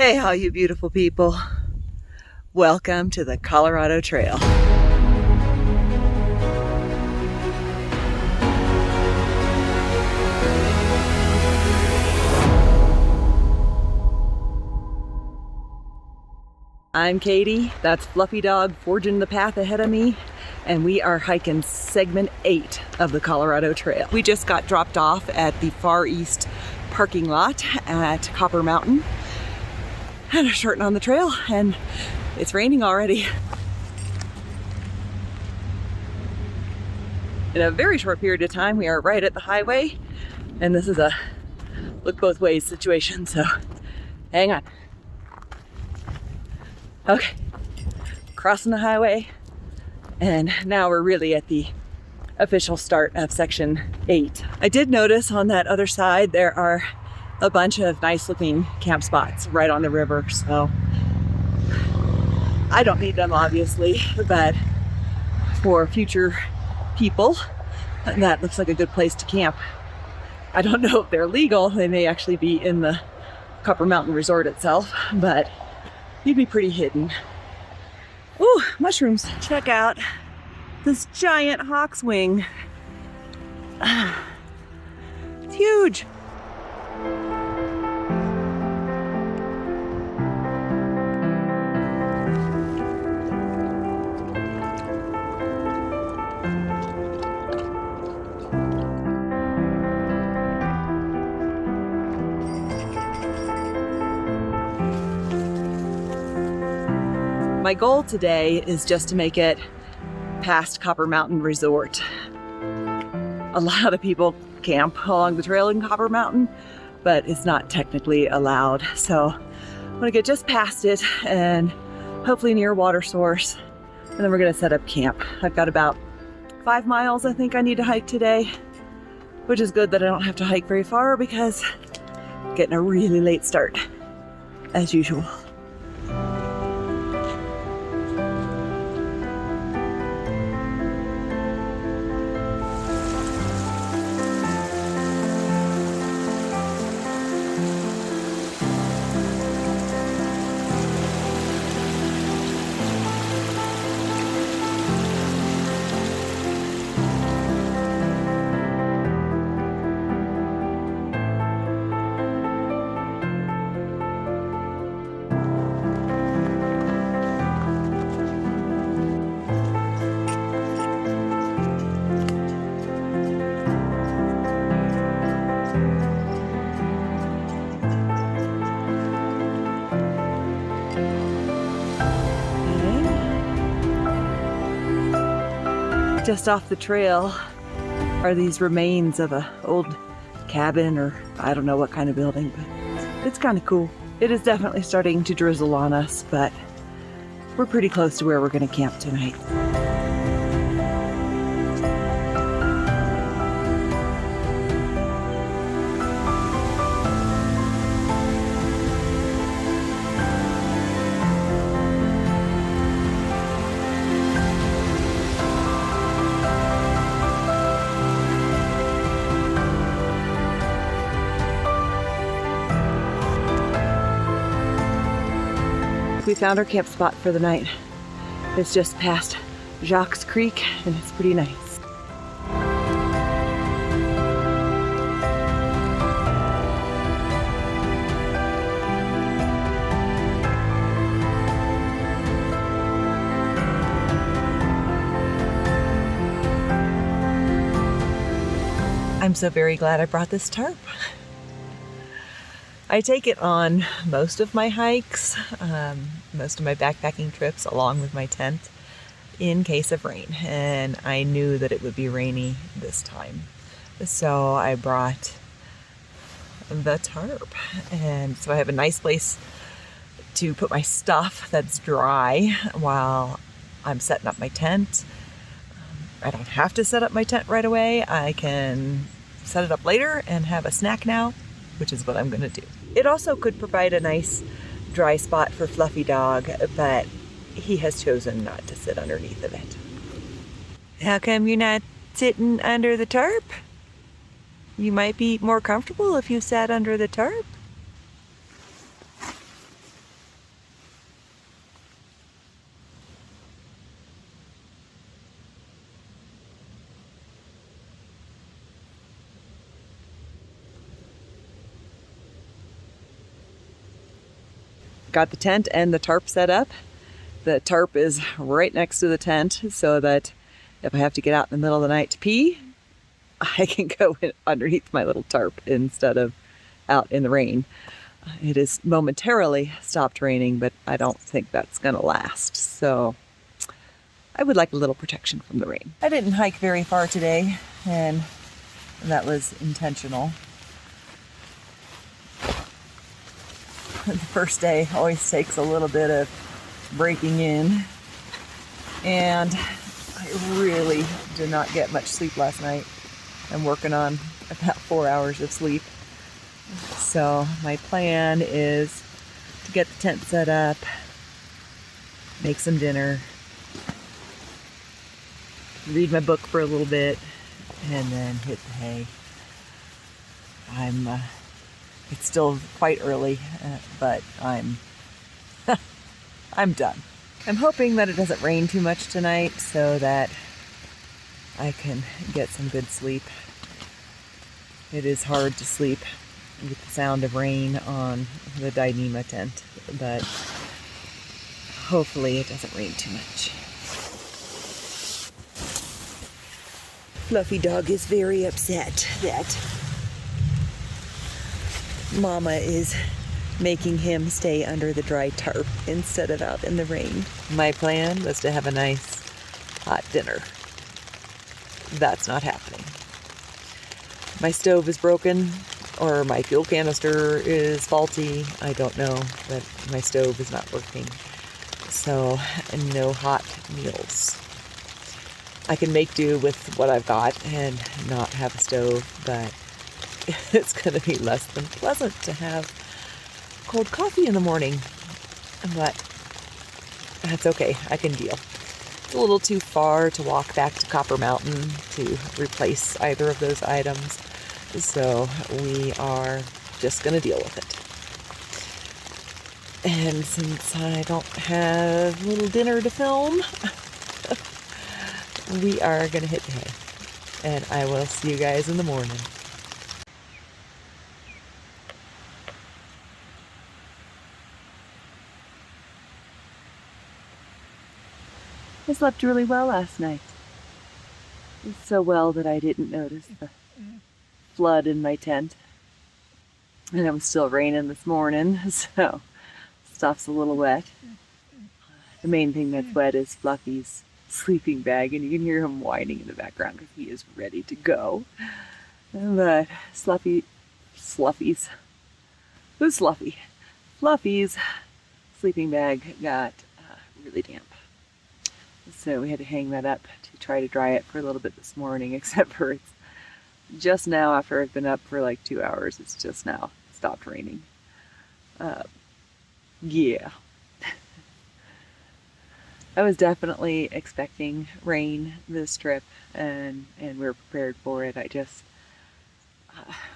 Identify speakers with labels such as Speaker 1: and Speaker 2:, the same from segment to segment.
Speaker 1: Hey, all you beautiful people. Welcome to the Colorado Trail. I'm Katie, that's Fluffy Dog forging the path ahead of me, and we are hiking segment 8 of the Colorado Trail. We just got dropped off at the Far East parking lot at Copper Mountain and are starting on the trail, and it's raining already. In a very short period of time, we are right at the highway, and this is a look both ways situation, so hang on. Okay, crossing the highway, and now we're really at the official start of section 8. I did notice on that other side there are a bunch of nice looking camp spots right on the river, so I don't need them obviously, but for future people, that looks like a good place to camp. I don't know if they're legal. They may actually be in the Copper Mountain Resort itself, but you'd be pretty hidden. Ooh, mushrooms. Check out this giant hawk's wing. It's huge. My goal today is just to make it past Copper Mountain Resort. A lot of people camp along the trail in Copper Mountain, but it's not technically allowed. So I'm gonna get just past it and hopefully near a water source, and then we're gonna set up camp. I've got about 5 miles I think I need to hike today, which is good that I don't have to hike very far because I'm getting a really late start, as usual. Just off the trail are these remains of an old cabin, or I don't know what kind of building, but it's kind of cool. It is definitely starting to drizzle on us, but we're pretty close to where we're going to camp tonight. We found our camp spot for the night. It's just past Jacques Creek, and it's pretty nice. I'm so very glad I brought this tarp. I take it on most of my hikes, most of my backpacking trips, along with my tent, in case of rain. And I knew that it would be rainy this time. So I brought the tarp. And so I have a nice place to put my stuff that's dry while I'm setting up my tent. I don't have to set up my tent right away. I can set it up later and have a snack now, which is what I'm gonna do. It also could provide a nice dry spot for Fluffy Dog, but he has chosen not to sit underneath of it. How come you're not sitting under the tarp? You might be more comfortable if you sat under the tarp. got the tent and the tarp set up. The tarp is right next to the tent so that if I have to get out in the middle of the night to pee, I can go in underneath my little tarp instead of out in the rain. It has momentarily stopped raining, but I don't think that's gonna last. So I would like a little protection from the rain. I didn't hike very far today, and that was intentional. The first day always takes a little bit of breaking in, and I really did not get much sleep last night. I'm working on about 4 hours of sleep. So my plan is to get the tent set up, make some dinner, read my book for a little bit, and then hit the hay. It's still quite early, but I'm done. I'm hoping that it doesn't rain too much tonight so that I can get some good sleep. It is hard to sleep with the sound of rain on the Dyneema tent, but hopefully it doesn't rain too much. Fluffy Dog is very upset that Mama is making him stay under the dry tarp instead of out in the rain. My plan was to have a nice hot dinner. That's not happening. My stove is broken, or my fuel canister is faulty. I don't know, but my stove is not working. So, no hot meals. I can make do with what I've got and not have a stove, but it's going to be less than pleasant to have cold coffee in the morning. But that's okay. I can deal. It's a little too far to walk back to Copper Mountain to replace either of those items. So we are just going to deal with it. And since I don't have a little dinner to film, we are going to hit the hay. And I will see you guys in the morning. I slept really well last night. So well that I didn't notice the flood in my tent. And it was still raining this morning, so stuff's a little wet. The main thing that's wet is Fluffy's sleeping bag, and you can hear him whining in the background because he is ready to go. But Fluffy's sleeping bag got really damp. So we had to hang that up to try to dry it for a little bit this morning, except for it's just now, after I've been up for like 2 hours, it's just now stopped raining. Yeah. I was definitely expecting rain this trip, and we were prepared for it. I just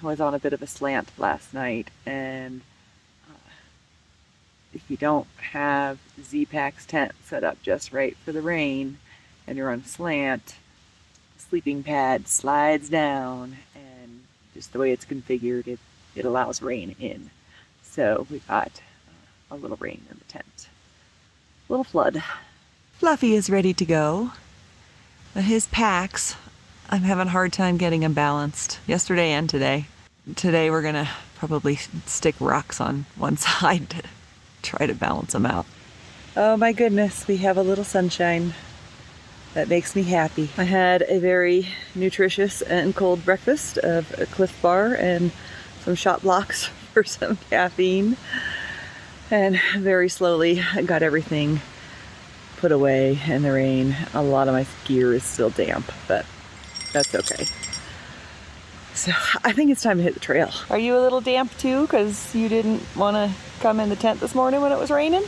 Speaker 1: was on a bit of a slant last night, and if you don't have Z-Pac's tent set up just right for the rain, and you're on a slant, the sleeping pad slides down, and just the way it's configured, it allows rain in. So we got a little rain in the tent. A little flood. Fluffy is ready to go. His packs, I'm having a hard time getting them balanced. Yesterday and today. Today we're gonna probably stick rocks on one side to try to balance them out. Oh my goodness, we have a little sunshine. That makes me happy. I had a very nutritious and cold breakfast of a Cliff Bar and some shot blocks for some caffeine. And very slowly I got everything put away in the rain. A lot of my gear is still damp, but that's okay. So I think it's time to hit the trail. Are you a little damp too, because you didn't want to come in the tent this morning when it was raining?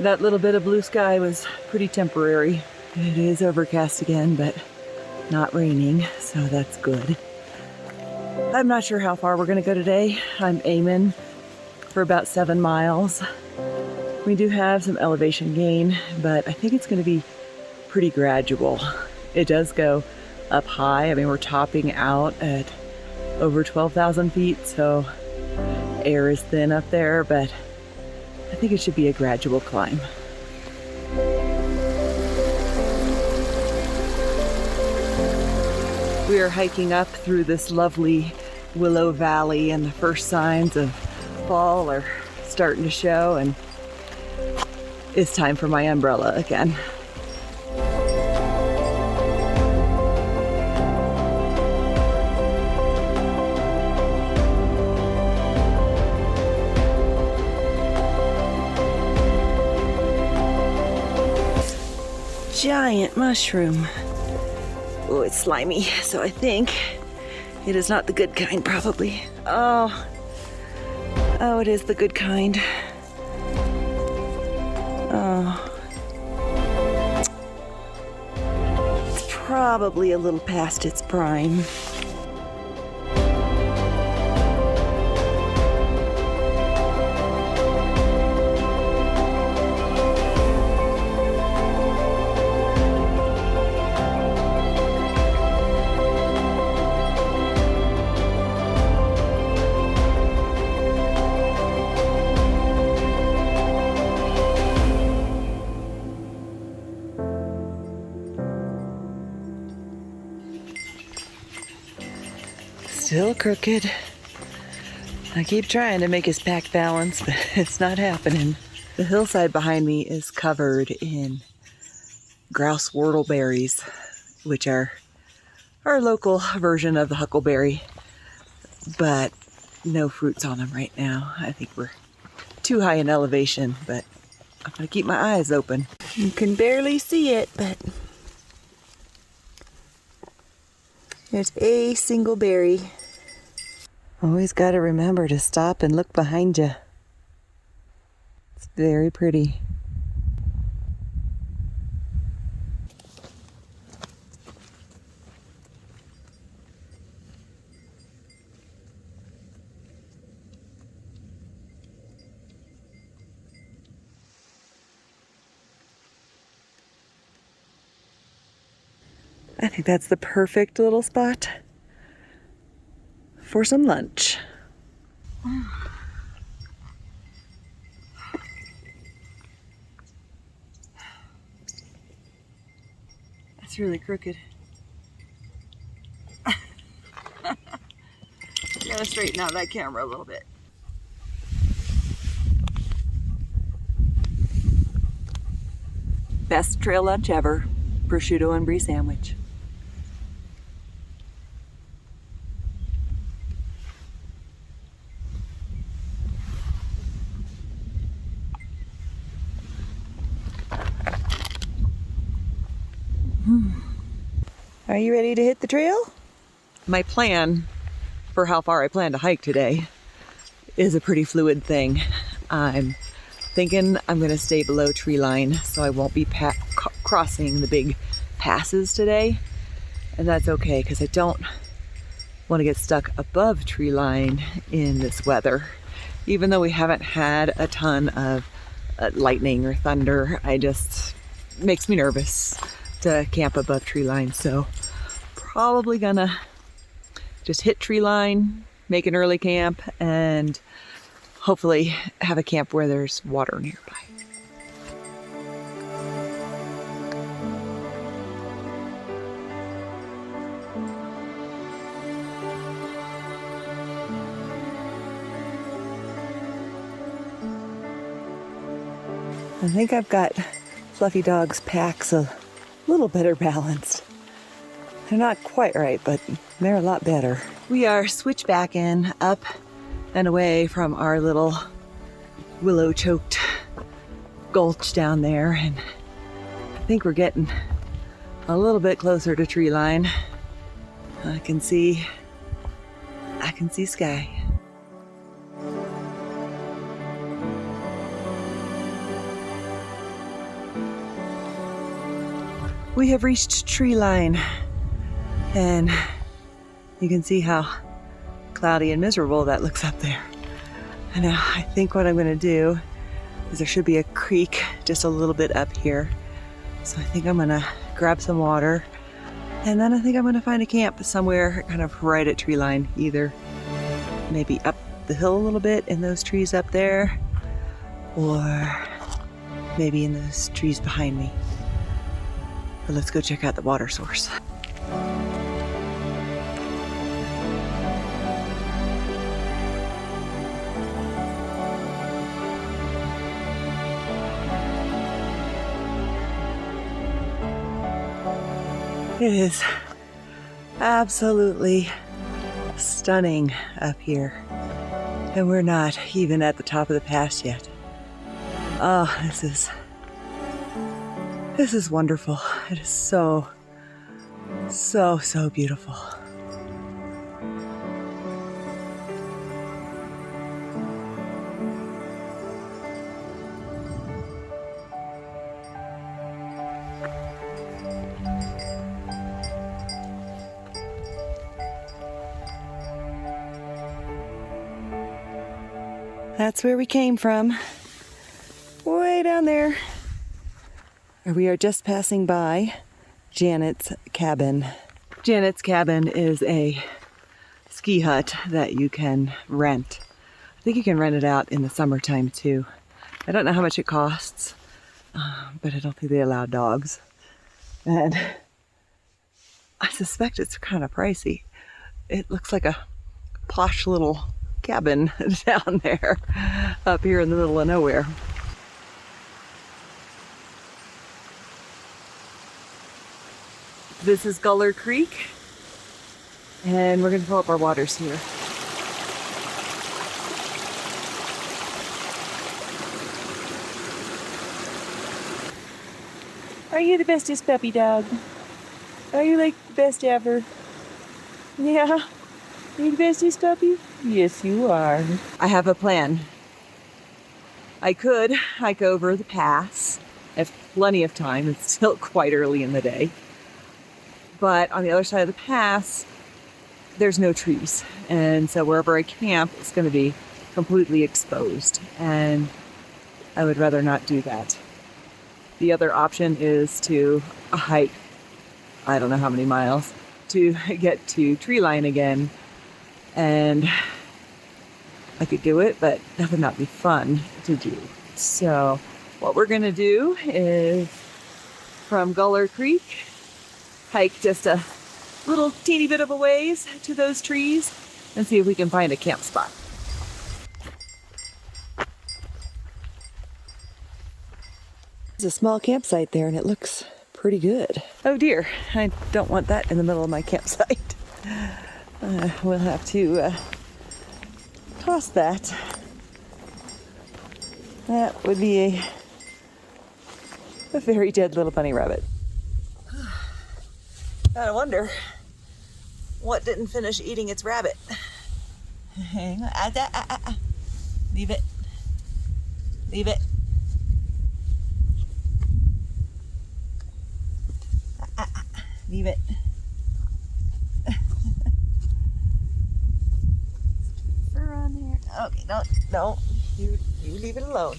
Speaker 1: That little bit of blue sky was pretty temporary. It is overcast again, but not raining, so that's good. I'm not sure how far we're gonna go today. I'm aiming for about 7 miles. We do have some elevation gain, but I think it's gonna be pretty gradual. It does go up high. I mean, we're topping out at over 12,000 feet, so air is thin up there, but I think it should be a gradual climb. We are hiking up through this lovely willow valley, and the first signs of fall are starting to show, and it's time for my umbrella again. Giant mushroom. Oh, it's slimy, so I think it is not the good kind, probably. Oh, it is the good kind. Oh. It's probably a little past its prime. Still crooked. I keep trying to make his pack balance, but it's not happening. The hillside behind me is covered in grouse whortleberries, which are our local version of the huckleberry, but no fruits on them right now. I think we're too high in elevation, but I'm gonna keep my eyes open. You can barely see it, but there's a single berry. Always got to remember to stop and look behind you. It's very pretty. I think that's the perfect little spot for some lunch. That's really crooked. Gotta straighten out that camera a little bit. Best trail lunch ever, prosciutto and brie sandwich. Are you ready to hit the trail? My plan for how far I plan to hike today is a pretty fluid thing. I'm thinking I'm gonna stay below tree line so I won't be crossing the big passes today. And that's okay, because I don't want to get stuck above tree line in this weather. Even though we haven't had a ton of lightning or thunder, makes me nervous to camp above tree line. So probably gonna just hit tree line, make an early camp, and hopefully have a camp where there's water nearby. I think I've got Fluffy Dog's packs a little better balanced. They're not quite right, but they're a lot better. We are switchbacking up and away from our little willow-choked gulch down there, and I think we're getting a little bit closer to tree line. I can see sky. We have reached tree line, and you can see how cloudy and miserable that looks up there. And now I think what I'm gonna do is there should be a creek just a little bit up here. So I think I'm gonna grab some water, and then I think I'm gonna find a camp somewhere kind of right at tree line, either maybe up the hill a little bit in those trees up there, or maybe in those trees behind me. But let's go check out the water source. It is absolutely stunning up here. And we're not even at the top of the pass yet. Oh, this is wonderful. It is so beautiful. That's where we came from, way down there. We are just passing by Janet's cabin. Janet's cabin is a ski hut that you can rent. I think you can rent it out in the summertime too. I don't know how much it costs, but I don't think they allow dogs. And I suspect it's kind of pricey. It looks like a posh little cabin down there, up here in the middle of nowhere. This is Guller Creek, and we're going to fill up our waters here. Are you the bestest puppy dog? Are you like the best ever? Yeah? You the bestest puppy? Yes, you are. I have a plan. I could hike over the pass. I have plenty of time. It's still quite early in the day. But on the other side of the pass, there's no trees. And so wherever I camp, it's going to be completely exposed. And I would rather not do that. The other option is to hike, I don't know how many miles, to get to tree line again. And I could do it, but that would not be fun to do. So what we're going to do is from Guller Creek, hike just a little teeny bit of a ways to those trees and see if we can find a camp spot. There's a small campsite there and it looks pretty good. Oh dear, I don't want that in the middle of my campsite. We'll have to toss that. That would be a very dead little bunny rabbit. I wonder what didn't finish eating its rabbit. Leave it. Leave it. Leave it. Fur on there. Okay, no. You leave it alone.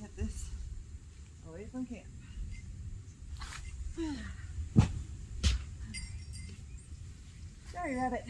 Speaker 1: Get this away from camp. Sorry, rabbit.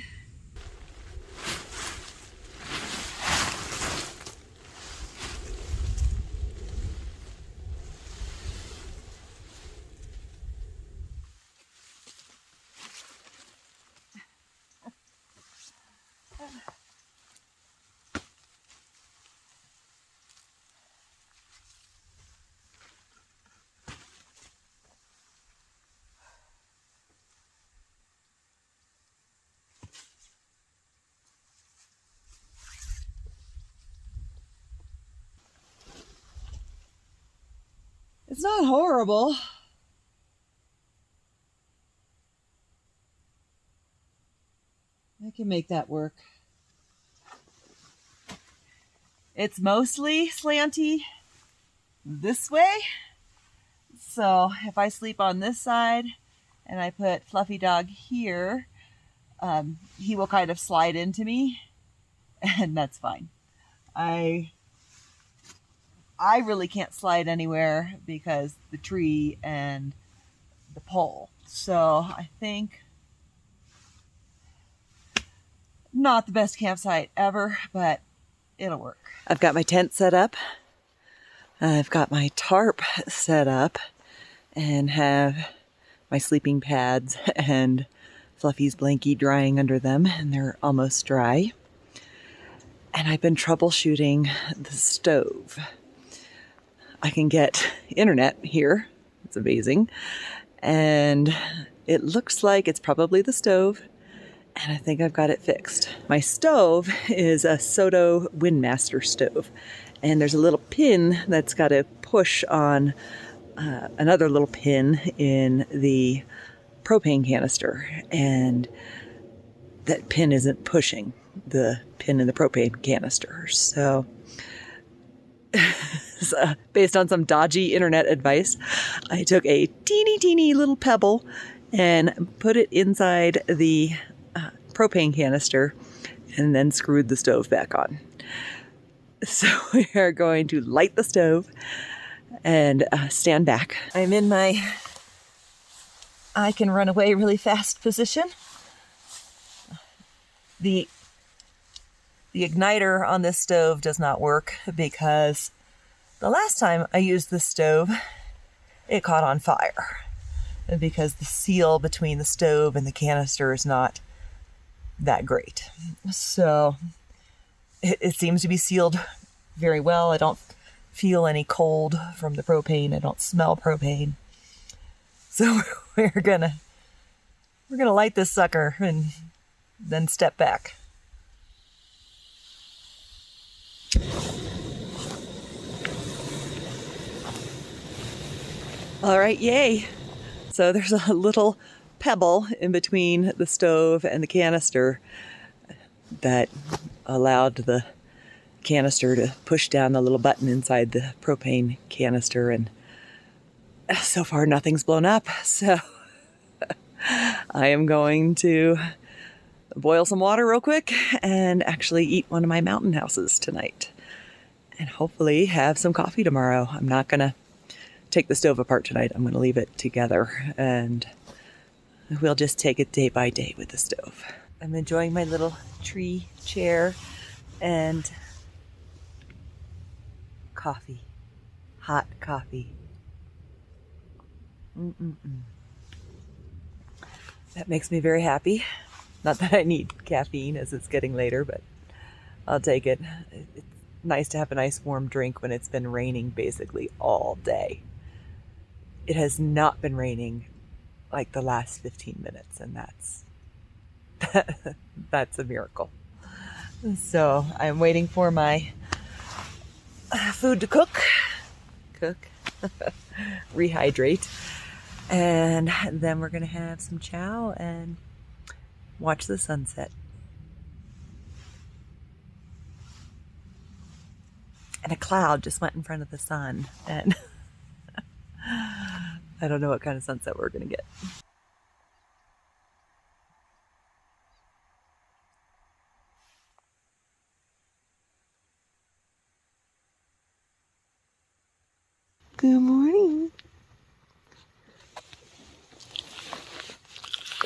Speaker 1: It's not horrible. I can make that work. It's mostly slanty this way. So if I sleep on this side and I put Fluffy Dog here, he will kind of slide into me and that's fine. I really can't slide anywhere because the tree and the pole. So I think not the best campsite ever, but it'll work. I've got my tent set up. I've got my tarp set up and have my sleeping pads and Fluffy's blankie drying under them, and they're almost dry. And I've been troubleshooting the stove. I can get internet here. It's amazing. And it looks like it's probably the stove, and I think I've got it fixed. My stove is a Soto Windmaster stove, and there's a little pin that's got to push on another little pin in the propane canister, and that pin isn't pushing the pin in the propane canister. So based on some dodgy internet advice, I took a teeny little pebble and put it inside the propane canister and then screwed the stove back on. So we are going to light the stove and stand back. I'm in my I can run away really fast position. The igniter on this stove does not work because the last time I used this stove, it caught on fire. And because the seal between the stove and the canister is not that great. So it seems to be sealed very well. I don't feel any cold from the propane. I don't smell propane. So we're gonna light this sucker and then step back. All right, yay. So there's a little pebble in between the stove and the canister that allowed the canister to push down the little button inside the propane canister, and so far nothing's blown up. So I am going to boil some water real quick and actually eat one of my mountain houses tonight and hopefully have some coffee tomorrow. I'm not gonna take the stove apart tonight. I'm going to leave it together and we'll just take it day by day with the stove. I'm enjoying my little tree chair and coffee, hot coffee. That makes me very happy. Not that I need caffeine as it's getting later, but I'll take it. It's nice to have a nice warm drink when it's been raining basically all day. It has not been raining like the last 15 minutes, and that's a miracle. So I'm waiting for my food to cook, rehydrate, and then we're gonna have some chow and watch the sunset. And a cloud just went in front of the sun, and I don't know what kind of sunset we're gonna get. Good morning.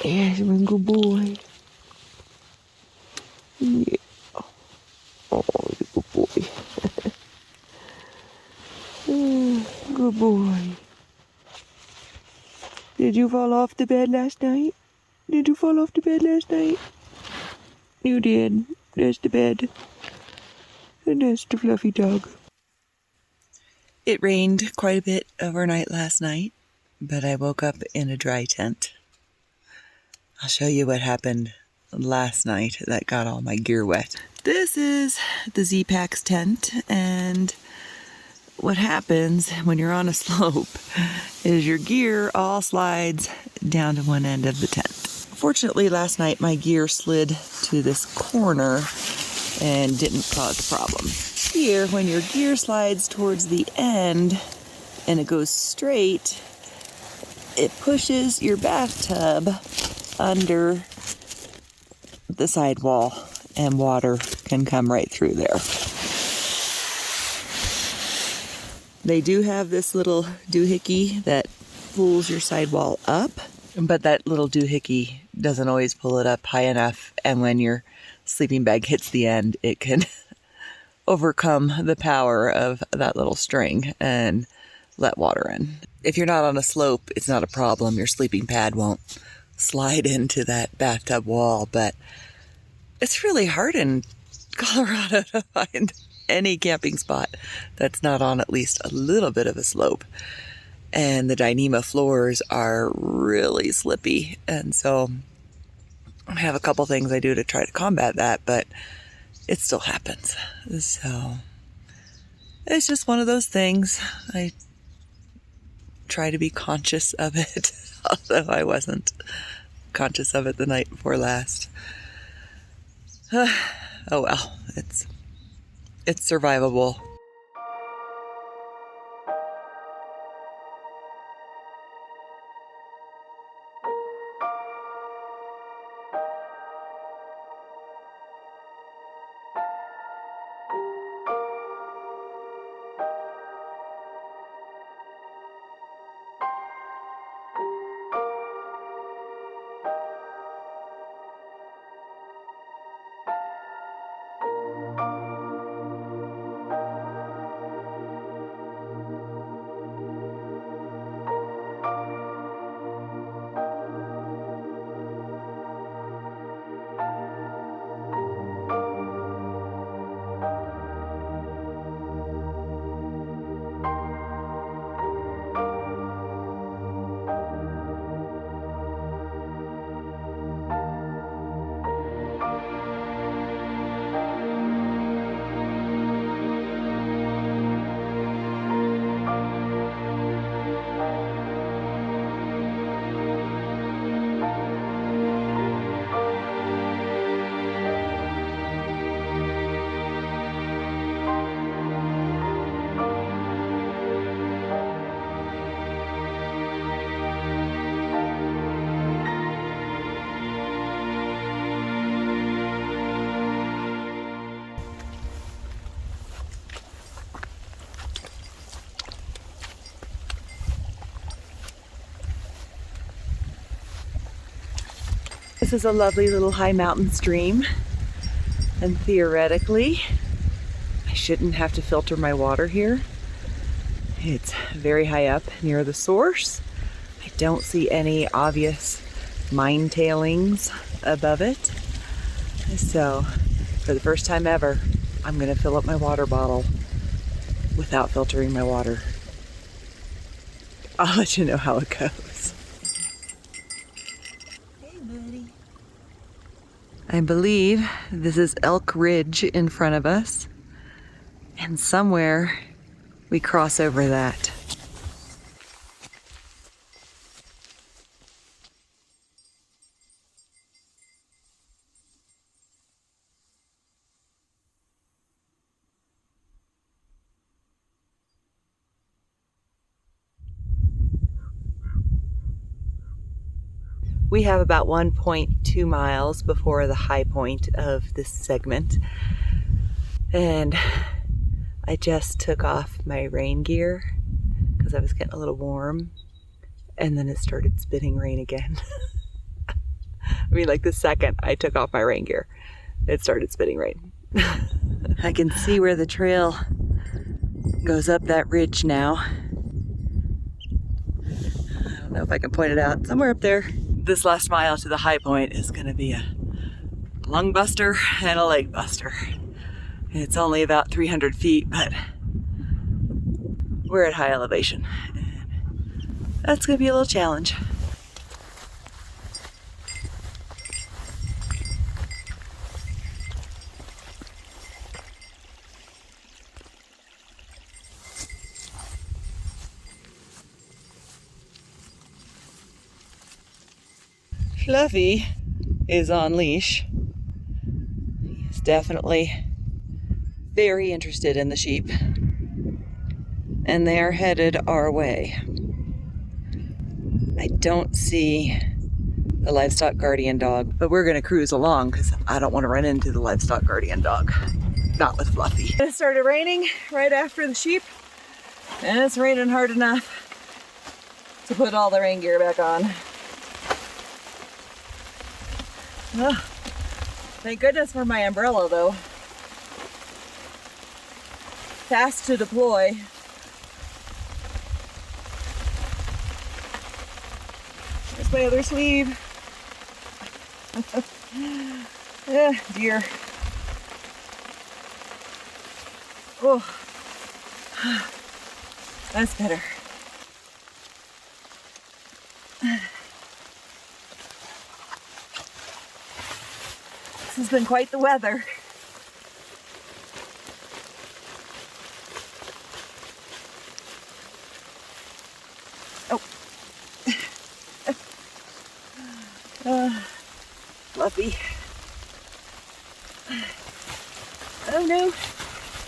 Speaker 1: Yes, my good boy. Yeah. Oh, good boy. Good boy. Did you fall off the bed last night? Did you fall off the bed last night? You did. There's the bed. And there's the fluffy dog. It rained quite a bit overnight last night, but I woke up in a dry tent. I'll show you what happened last night that got all my gear wet. This is the Z-Packs tent, and what happens when you're on a slope is your gear all slides down to one end of the tent. Fortunately, last night my gear slid to this corner and didn't cause a problem. Here, when your gear slides towards the end and it goes straight, it pushes your bathtub under the sidewall and water can come right through there. They do have this little doohickey that pulls your sidewall up, but that little doohickey doesn't always pull it up high enough, and when your sleeping bag hits the end, it can overcome the power of that little string and let water in. If you're not on a slope, it's not a problem. Your sleeping pad won't slide into that bathtub wall, but it's really hard in Colorado to find any camping spot that's not on at least a little bit of a slope. And the Dyneema floors are really slippy, and so I have a couple things I do to try to combat that, but it still happens. So it's just one of those things. I try to be conscious of it, although I wasn't conscious of it the night before last. Oh well, it's survivable. This is a lovely little high mountain stream, and theoretically, I shouldn't have to filter my water here. It's very high up near the source. I don't see any obvious mine tailings above it. So, for the first time ever, I'm gonna fill up my water bottle without filtering my water. I'll let you know how it goes. Hey, buddy. I believe this is Elk Ridge in front of us, and somewhere we cross over that. We have about 1.2 miles before the high point of this segment, and I just took off my rain gear because I was getting a little warm, and then it started spitting rain again. I mean, like the second I took off my rain gear, it started spitting rain. I can see where the trail goes up that ridge now. I don't know if I can point it out. Somewhere up there. This last mile to the high point is going to be a lung buster and a leg buster. It's only about 300 feet, but we're at high elevation. That's going to be a little challenge. Fluffy is on leash. He's definitely very interested in the sheep, and they are headed our way. I don't see the livestock guardian dog. But we're gonna cruise along because I don't want to run into the livestock guardian dog. Not with Fluffy. It started raining right after the sheep, and it's raining hard enough to put all the rain gear back on. Oh, thank goodness for my umbrella though. Fast to deploy. There's my other sleeve. Dear. Oh, that's better. This has been quite the weather. Oh. Fluffy. Oh no.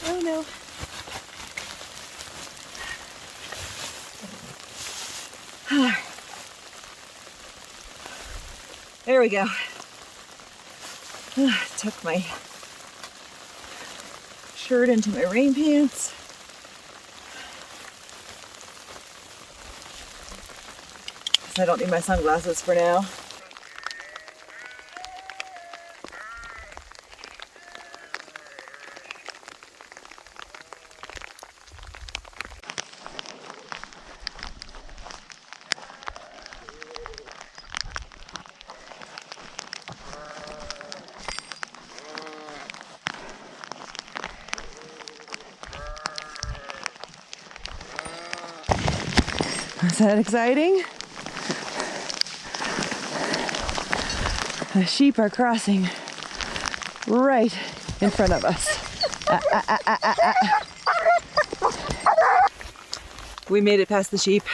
Speaker 1: Oh no. There we go. Tuck my shirt into my rain pants. I don't need my sunglasses for now. Is that exciting? The sheep are crossing right in front of us. We made it past the sheep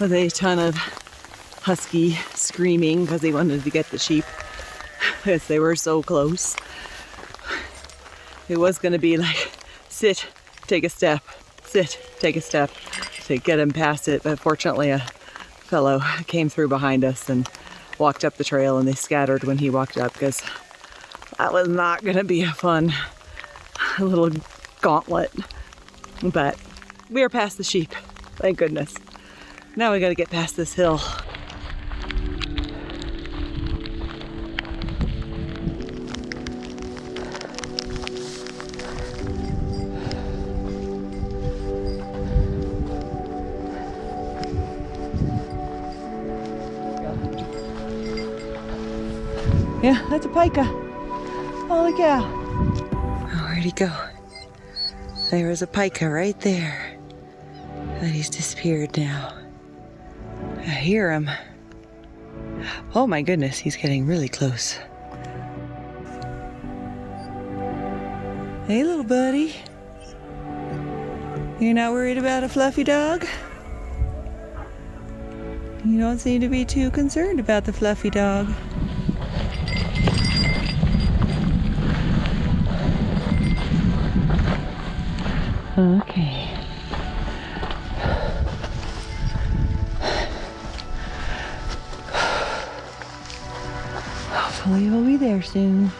Speaker 1: with a ton of husky screaming because they wanted to get the sheep because they were so close. It was going to be like, sit, take a step, sit, take a step to get him past it, but fortunately a fellow came through behind us and walked up the trail, and they scattered when he walked up because that was not going to be a fun little gauntlet. But we are past the sheep, thank goodness. Now we got to get past this hill. Yeah, that's a pika. Holy cow. Oh, where'd he go? There was a pika right there. But he's disappeared now. I hear him. Oh my goodness, he's getting really close. Hey, little buddy. You're not worried about a fluffy dog? You don't seem to be too concerned about the fluffy dog. Okay. Hopefully we'll be there soon.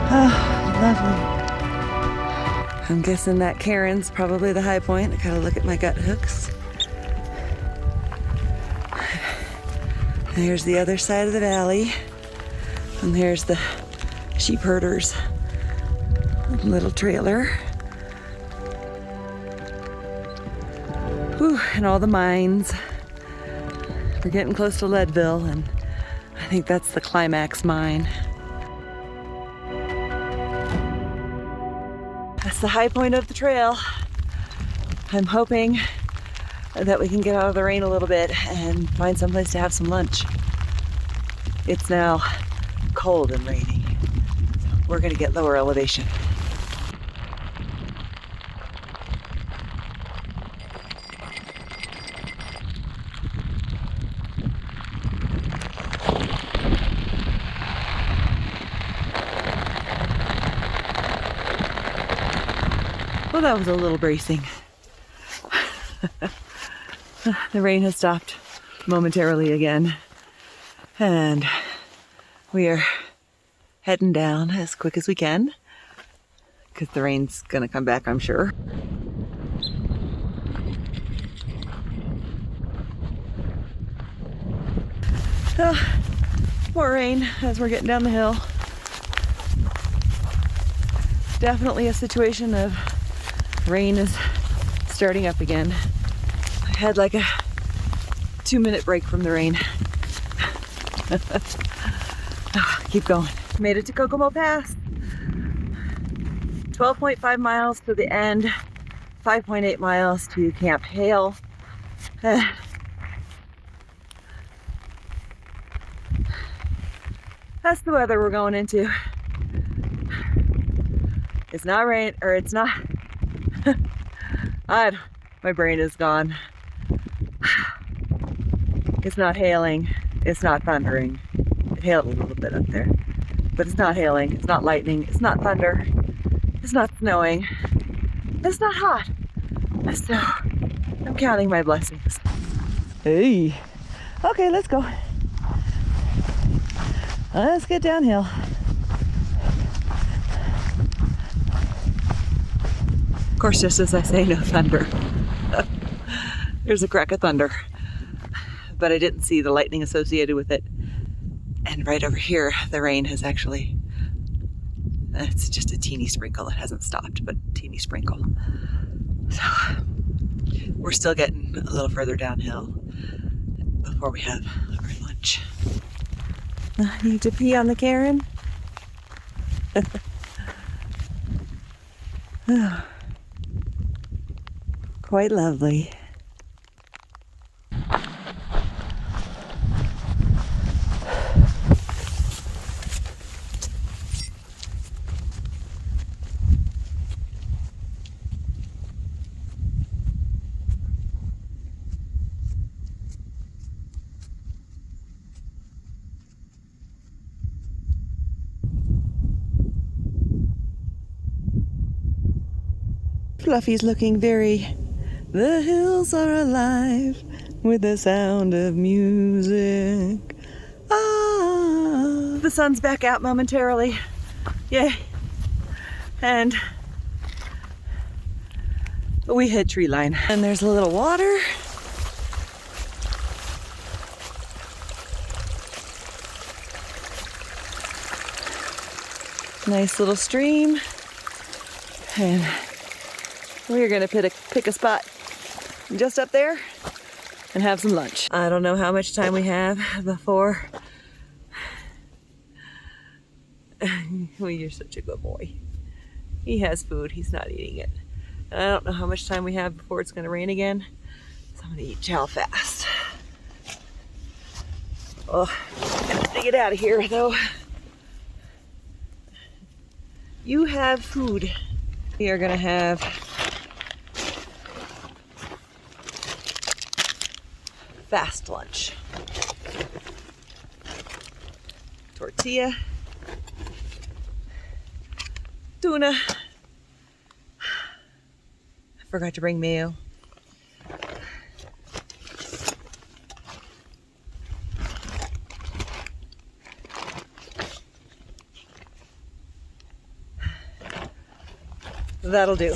Speaker 1: Oh, lovely. I'm guessing that cairn's probably the high point. I gotta look at my gut hooks. There's the other side of the valley. And there's the sheep herders' little trailer. Whew, and all the mines. We're getting close to Leadville, and I think that's the climax mine. That's the high point of the trail. I'm hoping that we can get out of the rain a little bit and find someplace to have some lunch. It's now cold and rainy, so we're gonna get lower elevation. Well, that was a little bracing. The rain has stopped momentarily again, and we are heading down as quick as we can because the rain's gonna come back, I'm sure. More rain as we're getting down the hill. Definitely a situation of rain is starting up again. I had like a 2-minute break from the rain. Keep going. Made it to Kokomo Pass. 12.5 miles to the end, 5.8 miles to Camp Hale. That's the weather we're going into. It's not rain, or it's not. My brain is gone. It's not hailing. It's not thundering. It hailed a little bit up there, but it's not hailing. It's not lightning. It's not thunder. It's not snowing. It's not hot. So I'm counting my blessings. Hey. Okay, let's go. Let's get downhill. Of course, just as I say, no thunder. There's a crack of thunder, but I didn't see the lightning associated with it. And right over here, the rain has actually, it's just a teeny sprinkle. It hasn't stopped, but a teeny sprinkle. So we're still getting a little further downhill before we have our lunch. Need to pee on the Karen? Quite lovely. Fluffy's looking very, the hills are alive with the sound of music. Ah, the sun's back out momentarily. Yay. And we hit tree line. And there's a little water. Nice little stream. And we're gonna pick a spot just up there and have some lunch. I don't know how much time we have before. Well, you're such a good boy. He has food, he's not eating it. And I don't know how much time we have before it's gonna rain again. So I'm gonna eat chow fast. Oh, I'm gonna get out of here though. You have food. We are gonna have fast lunch. Tortilla, tuna. I forgot to bring mayo. That'll do.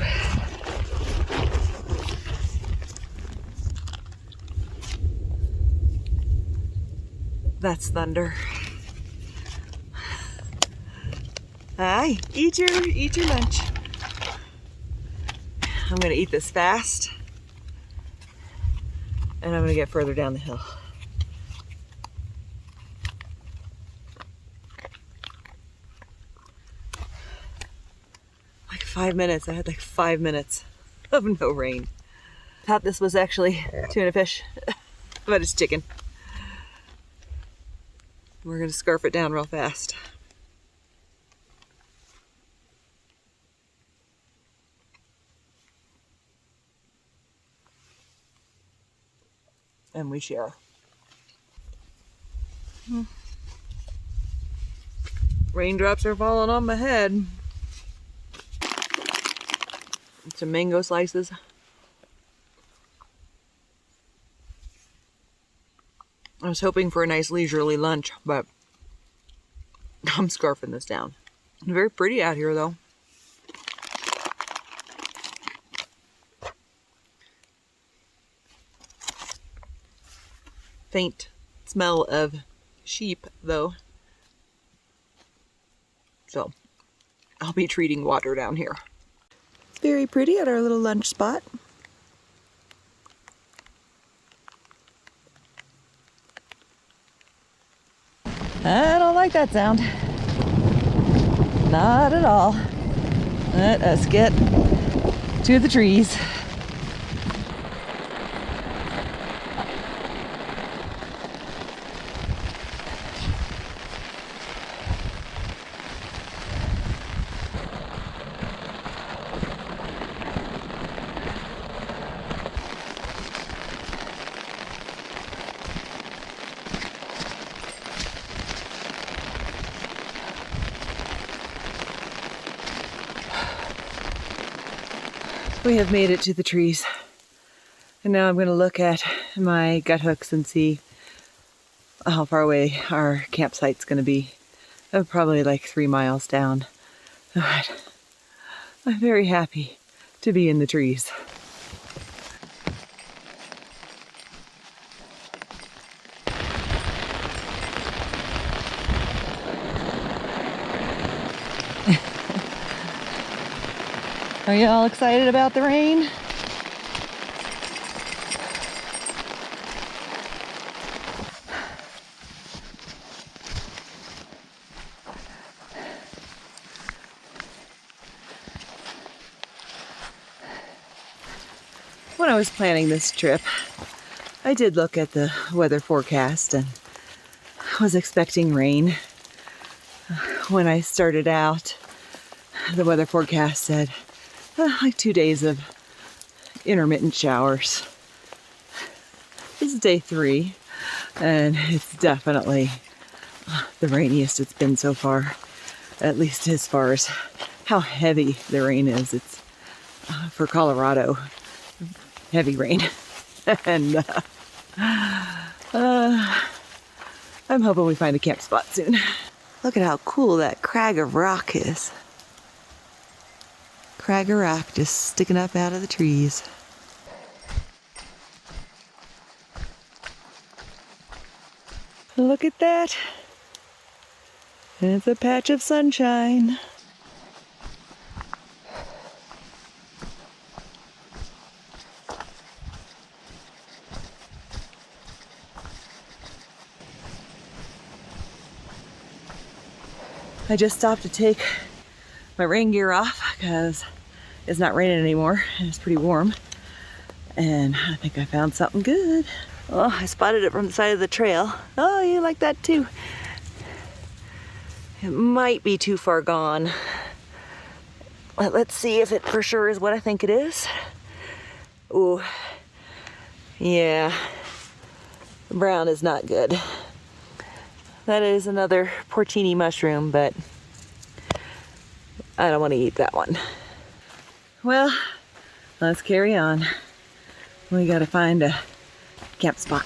Speaker 1: That's thunder. Hi, eat your lunch. I'm gonna eat this fast, and I'm gonna get further down the hill. Like 5 minutes. I had like 5 minutes of no rain. thought this was actually tuna fish, but it's chicken. We're gonna scarf it down real fast. And we share. Raindrops are falling on my head. Some mango slices. I was hoping for a nice leisurely lunch, but I'm scarfing this down. Very pretty out here though. Faint smell of sheep though. So I'll be treating water down here. It's very pretty at our little lunch spot. I don't like that sound. Not at all. Let us get to the trees. We have made it to the trees. And now I'm going to look at my gut hooks and see how far away our campsite's going to be. Probably like 3 miles down. But I'm very happy to be in the trees. Are you all excited about the rain? When I was planning this trip, I did look at the weather forecast and was expecting rain. When I started out, the weather forecast said like 2 days of intermittent showers. This is day 3, and it's definitely the rainiest it's been so far, at least as far as how heavy the rain is. It's for Colorado, heavy rain. And I'm hoping we find a camp spot soon. Look at how cool that crag of rock is. Crag of rock just sticking up out of the trees. Look at that. It's a patch of sunshine. I just stopped to take my rain gear off because it's not raining anymore and it's pretty warm. And I think I found something good. Oh, I spotted it from the side of the trail. Oh, you like that too? It might be too far gone. Let's see if it for sure is what I think it is. Ooh, yeah, the brown is not good. That is another porcini mushroom, but I don't want to eat that one. Well, let's carry on. We gotta find a camp spot.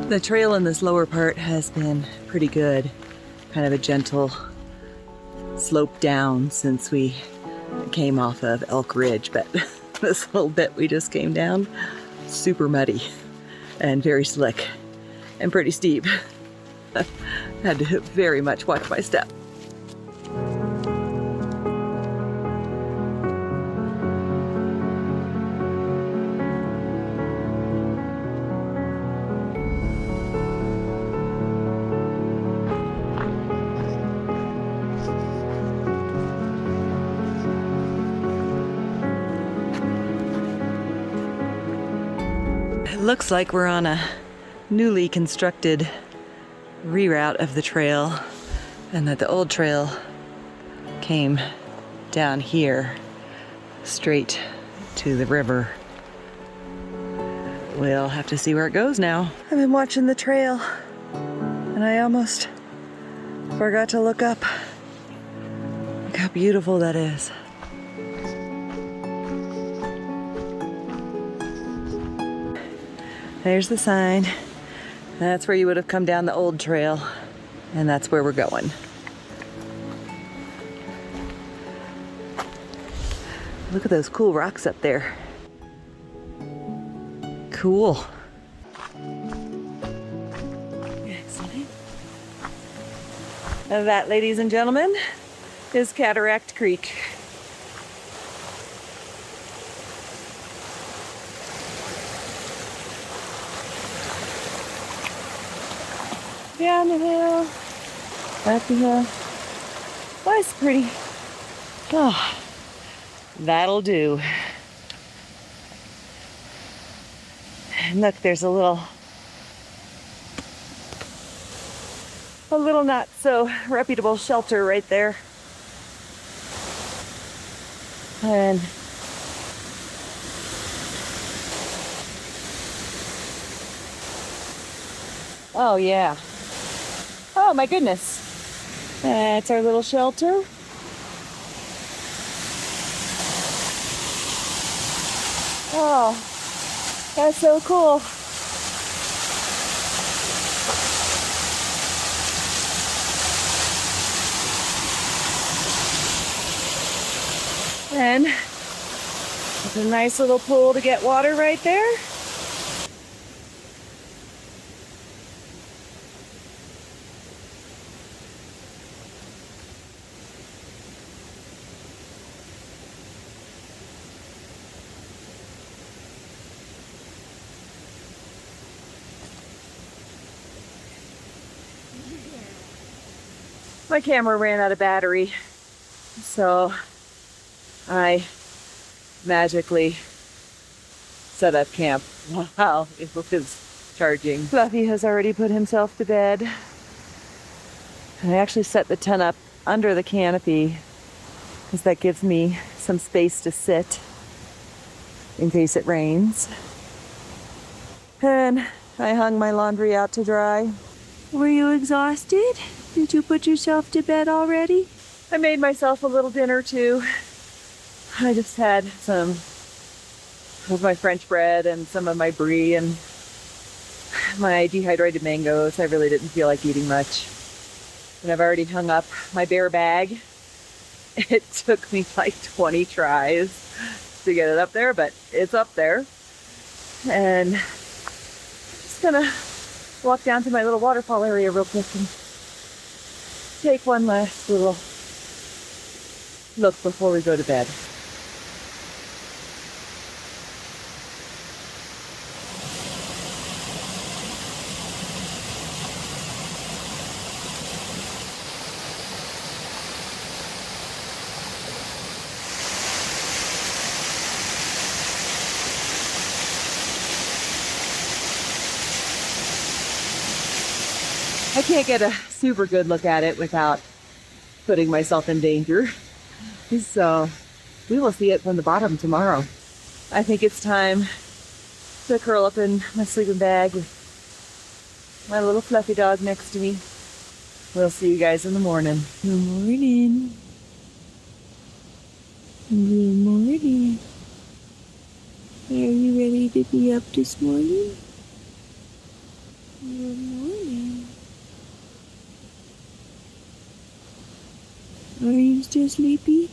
Speaker 1: The trail in this lower part has been pretty good. Kind of a gentle slope down since we It came off of Elk Ridge, but this little bit we just came down, super muddy and very slick and pretty steep. Had to very much watch my step. It looks like we're on a newly constructed reroute of the trail, and that the old trail came down here straight to the river. We'll have to see where it goes now. I've been watching the trail and I almost forgot to look up. Look how beautiful that is. There's the sign. That's where you would have come down the old trail, and that's where we're going. Look at those cool rocks up there. Cool. Excellent. And that, ladies and gentlemen, is Cataract Creek. Down the hill, up the hill. Well, it's pretty. Oh, that'll do. And look, there's a little not so reputable shelter right there. And oh yeah. Oh my goodness. That's our little shelter. Oh, that's so cool. And there's a nice little pool to get water right there. My camera ran out of battery, so I magically set up camp while it was charging. Fluffy has already put himself to bed. I actually set the tent up under the canopy because that gives me some space to sit in case it rains. And I hung my laundry out to dry. Were you exhausted? Did you put yourself to bed already? I made myself a little dinner too. I just had some of my French bread and some of my brie and my dehydrated mangoes. I really didn't feel like eating much. And I've already hung up my bear bag. It took me like 20 tries to get it up there, but it's up there. And just gonna walk down to my little waterfall area real quick and take one last little look before we go to bed. I can't get a super good look at it without putting myself in danger. So we will see it from the bottom tomorrow. I think it's time to curl up in my sleeping bag with my little fluffy dog next to me. We'll see you guys in the morning. Good morning. Good morning. Are you ready to be up this morning? Good morning. Are you still sleepy?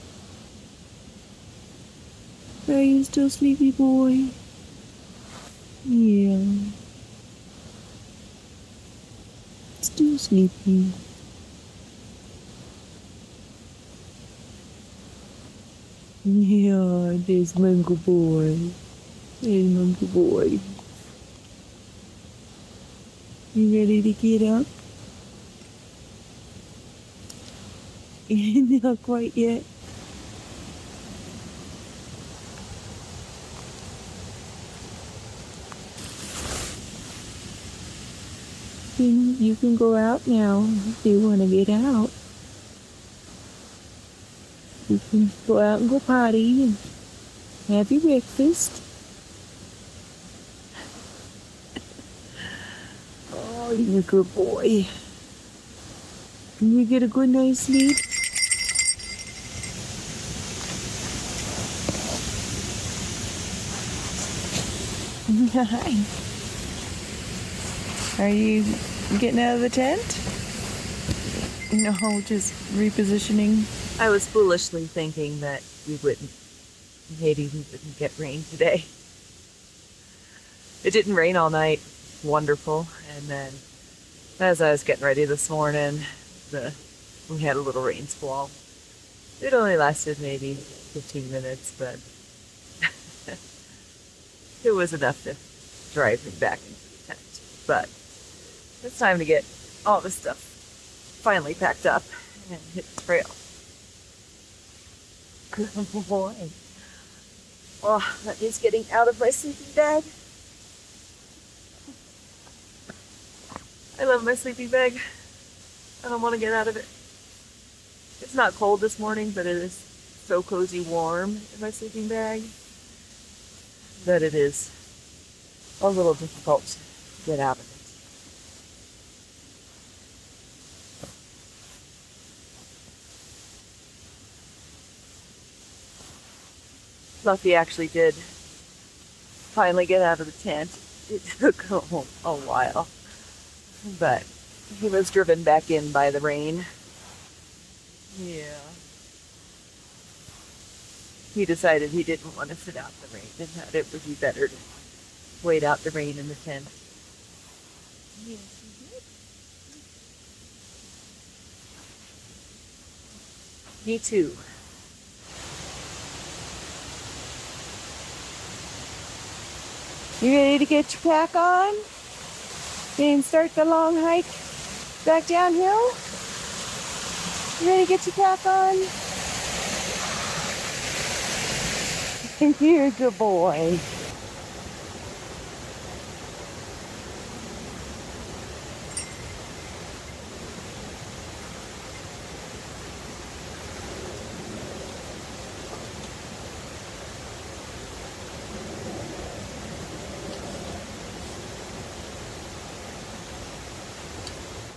Speaker 1: Are you still sleepy, boy? Yeah. Still sleepy. Yeah, there's Monkey Boy. There's Monkey Boy. You ready to get up? Not quite yet. You can go out now if you want to get out. You can go out and go potty and have your breakfast. Oh, you're a good boy. Can you get a good night's sleep? Hi. Are you getting out of the tent? No, just repositioning. I was foolishly thinking that maybe we wouldn't get rain today. It didn't rain all night. Wonderful. And then as I was getting ready this morning, we had a little rain squall. It only lasted maybe 15 minutes, but it was enough to drive me back into the tent. But it's time to get all this stuff finally packed up and hit the trail. Good boy. Oh, that is getting out of my sleeping bag. I love my sleeping bag. I don't want to get out of it. It's not cold this morning, but it is so cozy warm in my sleeping bag that it is a little difficult to get out of it. Fluffy actually did finally get out of the tent. It took a while, but he was driven back in by the rain. Yeah. He decided he didn't want to sit out the rain and that it would be better to wait out the rain in the tent. Yes, he did. Me too. You ready to get your pack on and start the long hike back downhill? You ready to get your pack on? You're a good boy.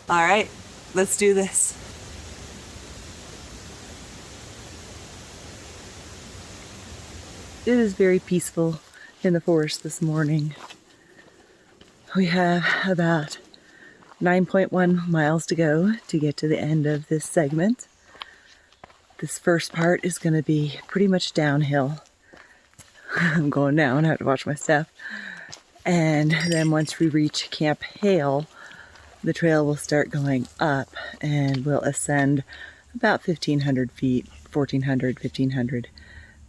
Speaker 1: All right, let's do this. It is very peaceful in the forest this morning. We have about 9.1 miles to go to get to the end of this segment. This first part is going to be pretty much downhill. I'm going down, I have to watch my step. And then once we reach Camp Hale, the trail will start going up and we'll ascend about 1,500 feet, 1,400, 1,500.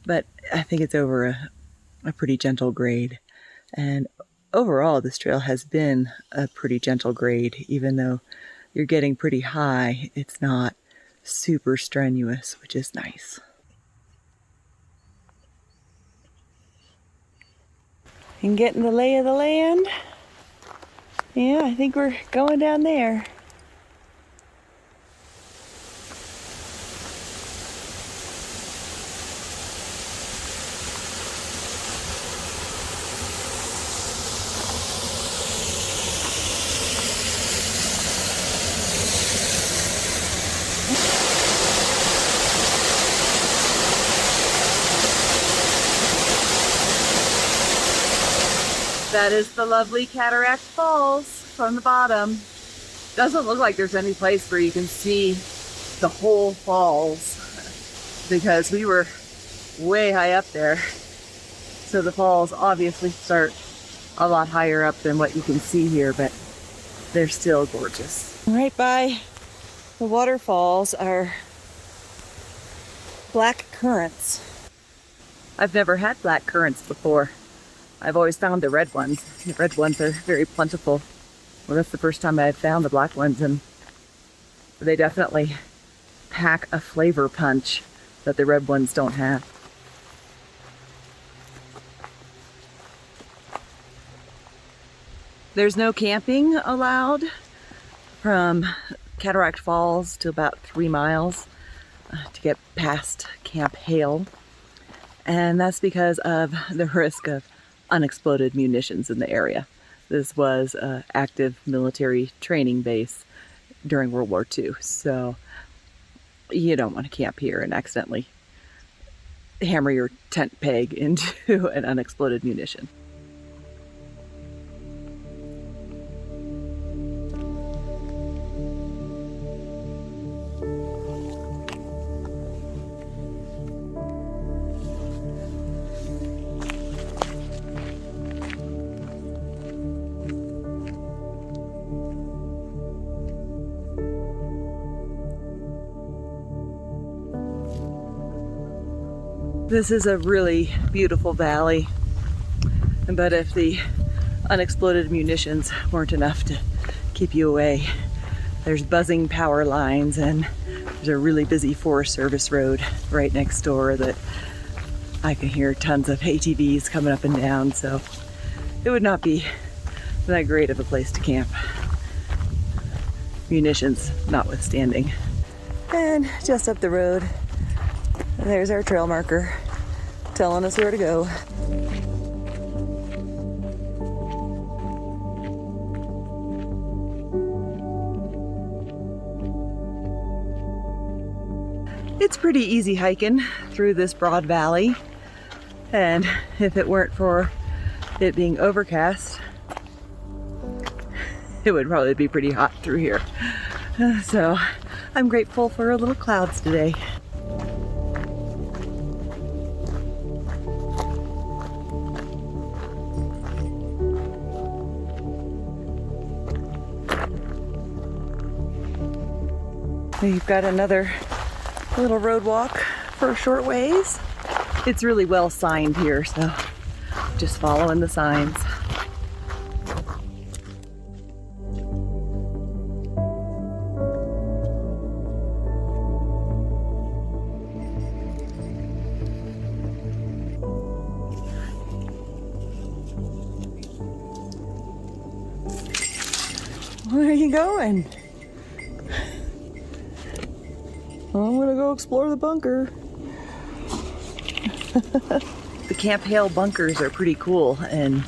Speaker 1: But I think it's over a pretty gentle grade. And overall, this trail has been a pretty gentle grade. Even though you're getting pretty high, it's not super strenuous, which is nice. And getting the lay of the land. Yeah, I think we're going down there. That is the lovely Cataract Falls from the bottom. Doesn't look like there's any place where you can see the whole falls because we were way high up there. So the falls obviously start a lot higher up than what you can see here, but they're still gorgeous. Right by the waterfalls are black currants. I've never had black currants before. I've always found the red ones. The red ones are very plentiful. Well, that's the first time I've found the black ones, and they definitely pack a flavor punch that the red ones don't have. There's no camping allowed from Cataract Falls to about 3 miles to get past Camp Hale. And that's because of the risk of unexploded munitions in the area. This was an active military training base during World War II. So you don't want to camp here and accidentally hammer your tent peg into an unexploded munition. This is a really beautiful valley, but if the unexploded munitions weren't enough to keep you away, there's buzzing power lines and there's a really busy Forest Service road right next door that I can hear tons of ATVs coming up and down, so it would not be that great of a place to camp, munitions notwithstanding. And just up the road, there's our trail marker telling us where to go. It's pretty easy hiking through this broad valley, and if it weren't for it being overcast, it would probably be pretty hot through here. So I'm grateful for a little clouds today. You've got another little road walk for a short ways. It's really well signed here, so just following the signs. Where are you going? I'm gonna go explore the bunker. The Camp Hale bunkers are pretty cool, and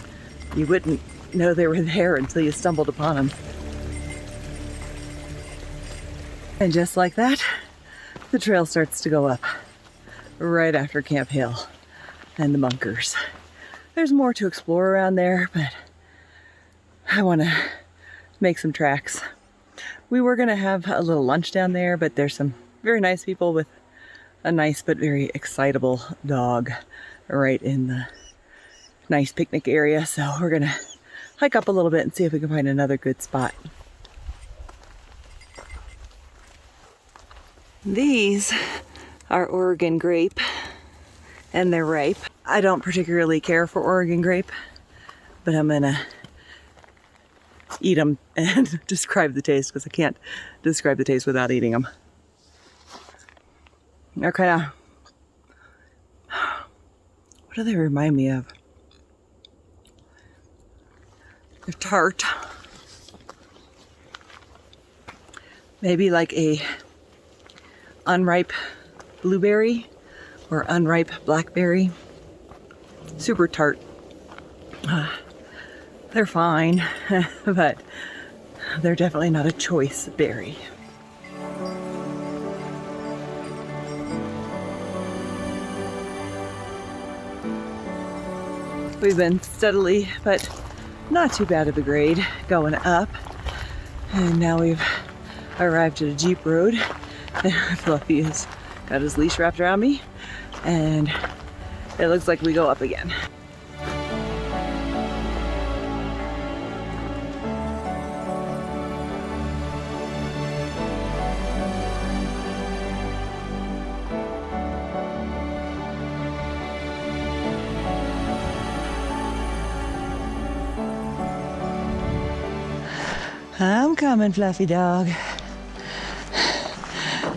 Speaker 1: you wouldn't know they were there until you stumbled upon them. And just like that, the trail starts to go up right after Camp Hale and the bunkers. There's more to explore around there, but I want to make some tracks. We were gonna have a little lunch down there, but there's some very nice people with a nice but very excitable dog right in the nice picnic area. So we're gonna hike up a little bit and see if we can find another good spot. These are Oregon grape, and they're ripe. I don't particularly care for Oregon grape, but I'm gonna eat them and describe the taste, because I can't describe the taste without eating them. They're kind of, what do they remind me of? They're tart. Maybe like a unripe blueberry or unripe blackberry. Super tart. They're fine, but they're definitely not a choice berry. We've been steadily, but not too bad of a grade, going up. And now we've arrived at a Jeep road. Fluffy has got his leash wrapped around me, and it looks like we go up again. I'm coming, Fluffy dog.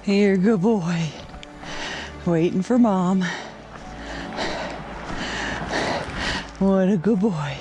Speaker 1: Here, good boy. Waiting for Mom. What a good boy.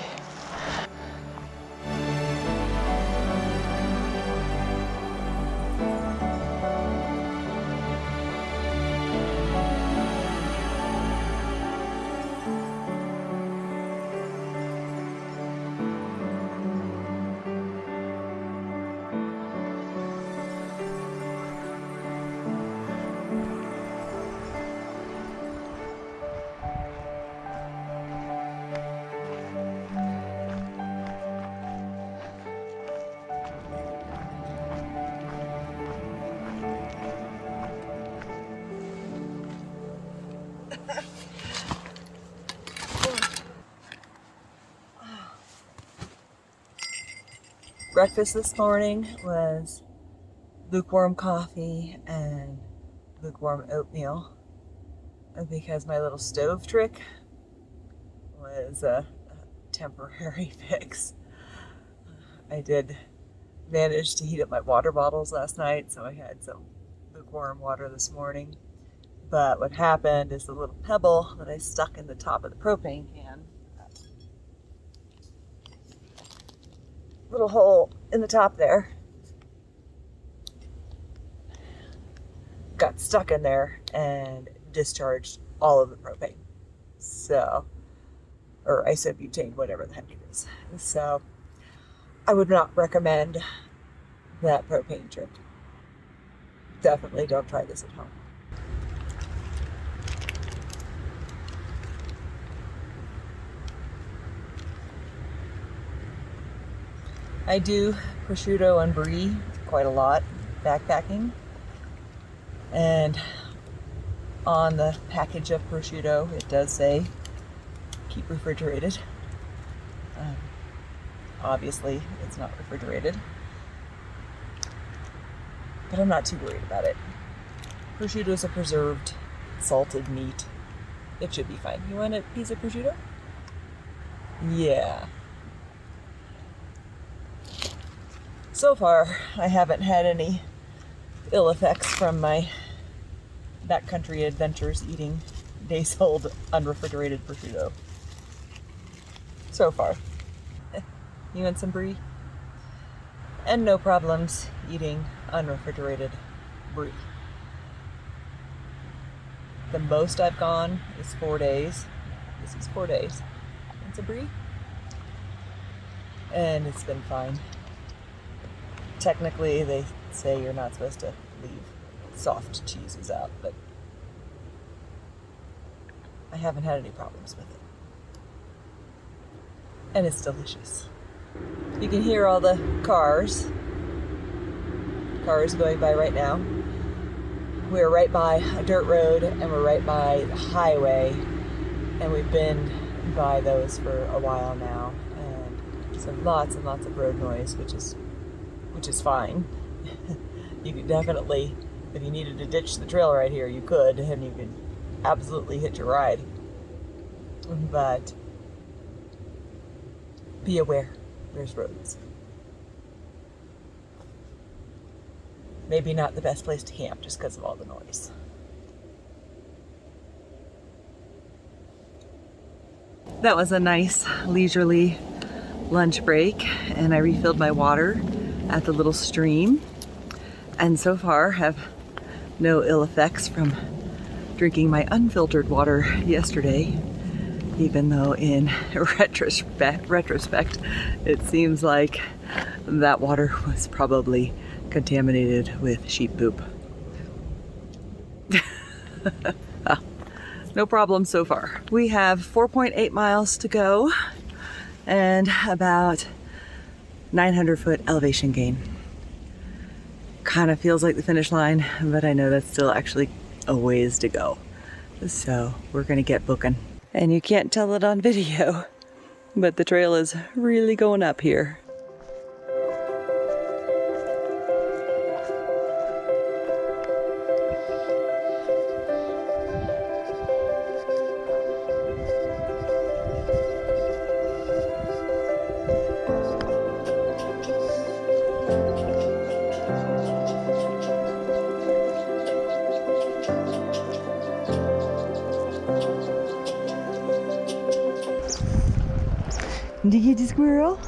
Speaker 1: Breakfast this morning was lukewarm coffee and lukewarm oatmeal because my little stove trick was a temporary fix. I did manage to heat up my water bottles last night, so I had some lukewarm water this morning. But what happened is the little pebble that I stuck in the top of the propane can, little hole in the top there, got stuck in there and discharged all of the propane. So, or isobutane, whatever the heck it is. So, I would not recommend that propane trick. Definitely don't try this at home. I do prosciutto and brie quite a lot backpacking, and on the package of prosciutto it does say keep refrigerated. Obviously it's not refrigerated, but I'm not too worried about it. Prosciutto is a preserved salted meat. It should be fine. You want a piece of prosciutto? Yeah. So far, I haven't had any ill effects from my backcountry adventures eating days old unrefrigerated prosciutto. So far. You want some brie? And no problems eating unrefrigerated brie. The most I've gone is 4 days. This is 4 days. It's a brie. And it's been fine. Technically, they say you're not supposed to leave soft cheeses out, but I haven't had any problems with it. And it's delicious. You can hear all the cars going by right now. We're right by a dirt road and we're right by the highway, and we've been by those for a while now, and so lots and lots of road noise, which is fine. You could definitely, if you needed to ditch the trail right here, you could, and you could absolutely hitch a ride. But be aware, there's roads. Maybe not the best place to camp just because of all the noise. That was a nice leisurely lunch break, and I refilled my water at the little stream, and so far have no ill effects from drinking my unfiltered water yesterday, even though in retrospect it seems like that water was probably contaminated with sheep poop. No problem so far. We have 4.8 miles to go and about 900 foot elevation gain. Kind of feels like the finish line, but I know that's still actually a ways to go. So we're gonna get booking. And you can't tell it on video, but the trail is really going up here. Did you get the squirrel?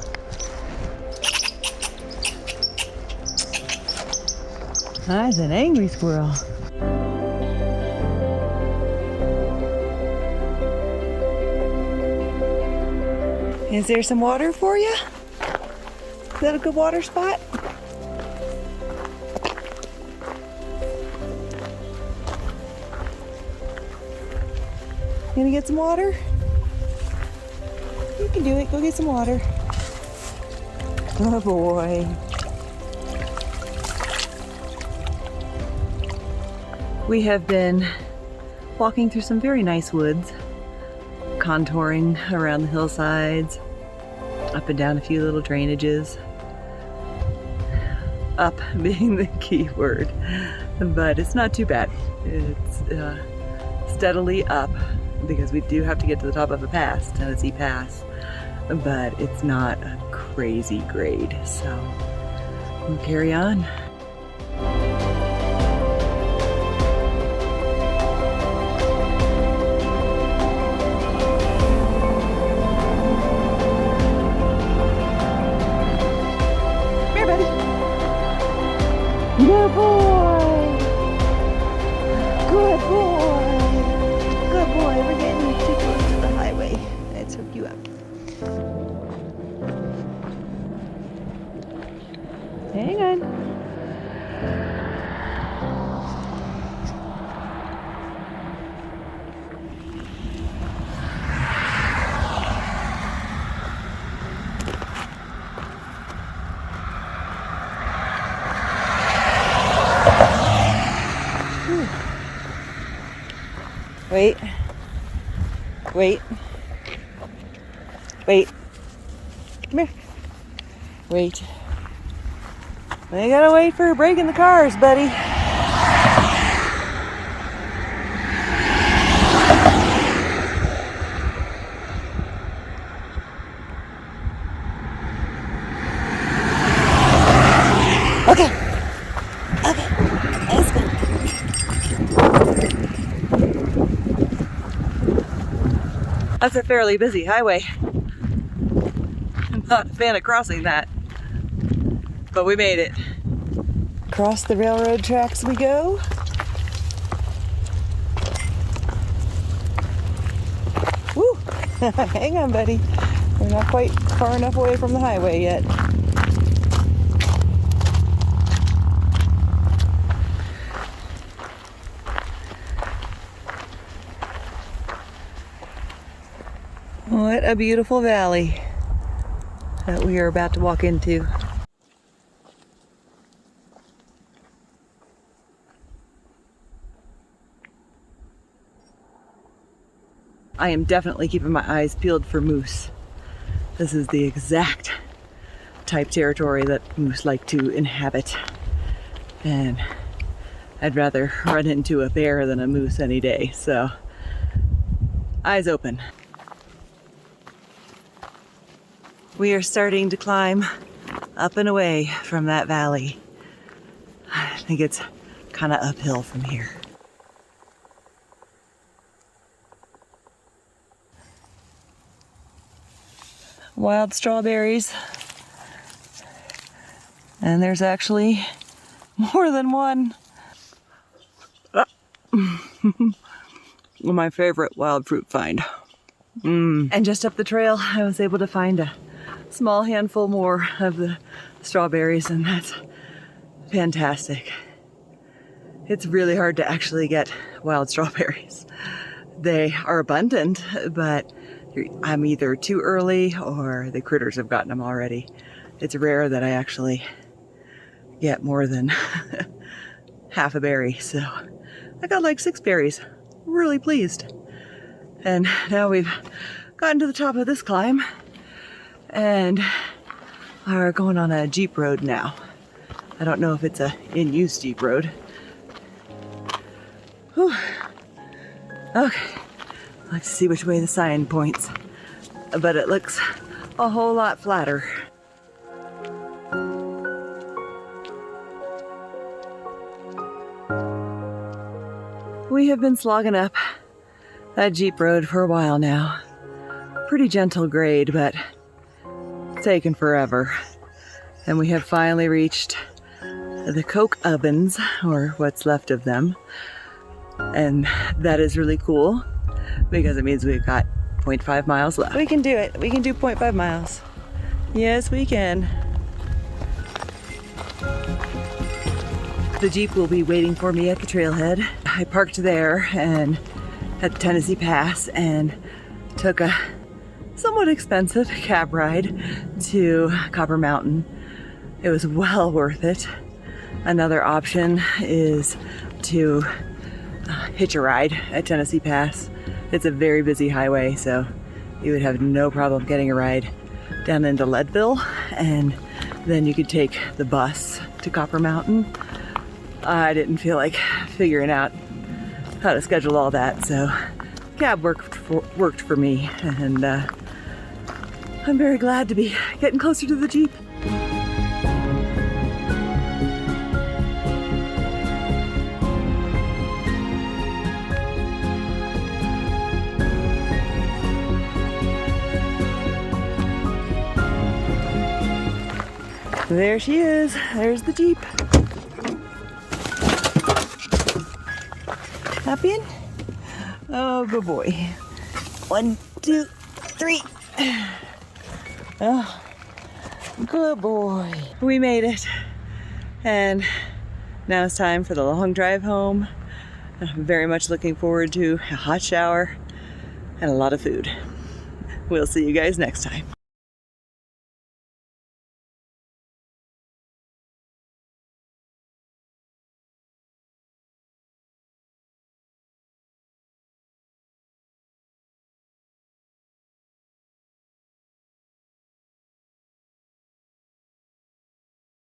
Speaker 1: That's an angry squirrel. Is there some water for you? Is that a good water spot? You gonna get some water? You can do it. Go get some water. Oh boy. We have been walking through some very nice woods, contouring around the hillsides, up and down a few little drainages. Up being the key word, but it's not too bad. It's steadily up because we do have to get to the top of a pass, Tennessee Pass, but it's not a crazy grade, so we'll carry on. Good boy! Good boy! Good boy, we're getting too close to the highway. Let's hook you up. Hang on. Wait. Wait. Wait. Come here. Wait. We gotta wait for a break in the cars, buddy. Okay. Okay. Let's go. That's a fairly busy highway. I'm not a fan of crossing that, but we made it. Across the railroad tracks we go. Woo! Hang on, buddy. We're not quite far enough away from the highway yet. What a beautiful valley that we are about to walk into. I am definitely keeping my eyes peeled for moose. This is the exact type territory that moose like to inhabit. And I'd rather run into a bear than a moose any day, so eyes open. We are starting to climb up and away from that valley. I think it's kind of uphill from here. Wild strawberries. And there's actually more than one. My favorite wild fruit find. And just up the trail, I was able to find a small handful more of the strawberries, and that's fantastic. It's really hard to actually get wild strawberries. They are abundant, but I'm either too early or the critters have gotten them already. It's rare that I actually get more than half a berry, so I got like 6 berries. Really pleased. And now we've gotten to the top of this climb and are going on a Jeep road now. I don't know if it's a in-use Jeep road. Whew. Okay, let's see which way the sign points, but it looks a whole lot flatter. We have been slogging up that Jeep road for a while now. Pretty gentle grade, but taken forever. And we have finally reached the coke ovens, or what's left of them. And that is really cool because it means we've got 0.5 miles left. We can do it. We can do 0.5 miles. Yes, we can. The Jeep will be waiting for me at the trailhead. I parked there and at Tennessee Pass and took a somewhat expensive cab ride to Copper Mountain. It was well worth it. Another option is to hitch a ride at Tennessee Pass. It's a very busy highway, so you would have no problem getting a ride down into Leadville, and then you could take the bus to Copper Mountain. I didn't feel like figuring out how to schedule all that, so cab worked for me, and I'm very glad to be getting closer to the Jeep. There she is. There's the Jeep. Happy? Oh, good boy. 1, 2, 3. Oh, good boy. We made it. And now it's time for the long drive home. I'm very much looking forward to a hot shower and a lot of food. We'll see you guys next time.